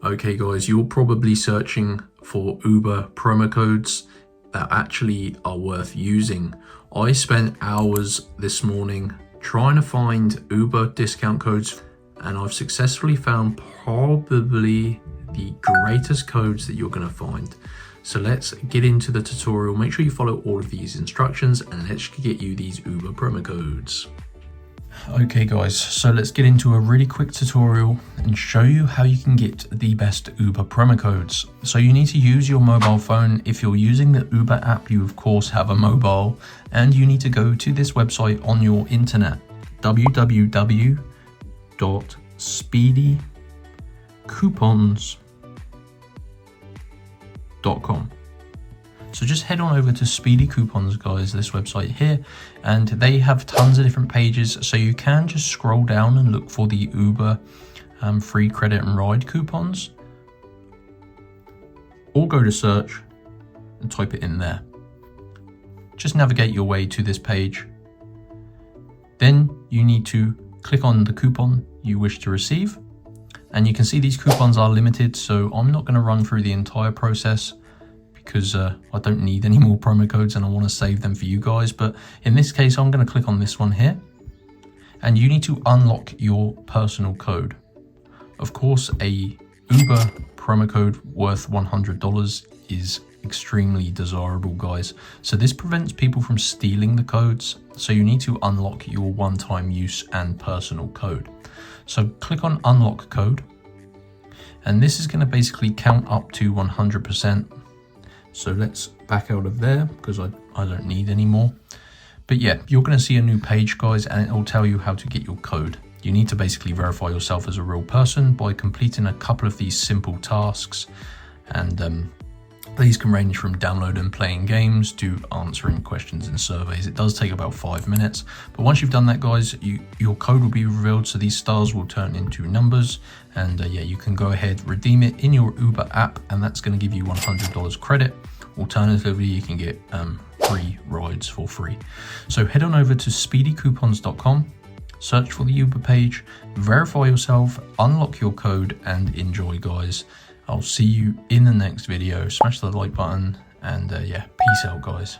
Okay guys, you're probably searching for Uber promo codes that actually are worth using. I spent hours this morning trying to find Uber discount codes, and I've successfully found probably the greatest codes that you're going to find. So let's get into the tutorial. Make sure you follow all of these instructions and let's get you these Uber promo codes. Okay guys, so let's get into a really quick tutorial and show you how you can get the best Uber promo codes. So you need to use your mobile phone. If you're using the Uber app, you of course have a mobile, and you need to go to this website on your internet, www.speedycoupons.com. So just head on over to Speedy Coupons, guys, this website here, and they have tons of different pages. So you can just scroll down and look for the Uber free credit and ride coupons, or go to search and type it in there. Just navigate your way to this page. Then you need to click on the coupon you wish to receive. And you can see these coupons are limited, so I'm not going to run through the entire process, because I don't need any more promo codes and I want to save them for you guys. But in this case, I'm going to click on this one here, and you need to unlock your personal code. Of course, a Uber promo code worth $100 is extremely desirable, guys. So this prevents people from stealing the codes. So you need to unlock your one-time use and personal code. So click on unlock code, and this is going to basically count up to 100%. So let's back out of there because I don't need any more. But yeah, you're going to see a new page, guys, and it will tell you how to get your code. You need to basically verify yourself as a real person by completing a couple of these simple tasks. And these can range from downloading and playing games to answering questions and surveys. It does take about 5 minutes. But once you've done that, guys, your code will be revealed. So these stars will turn into numbers. And yeah, you can go ahead, redeem it in your Uber app, and that's going to give you $100 credit. Alternatively, you can get free rides for free. So head on over to speedycoupons.com, search for the Uber page, verify yourself, unlock your code, and enjoy, guys. I'll see you in the next video. Smash the like button, and yeah, peace out, guys.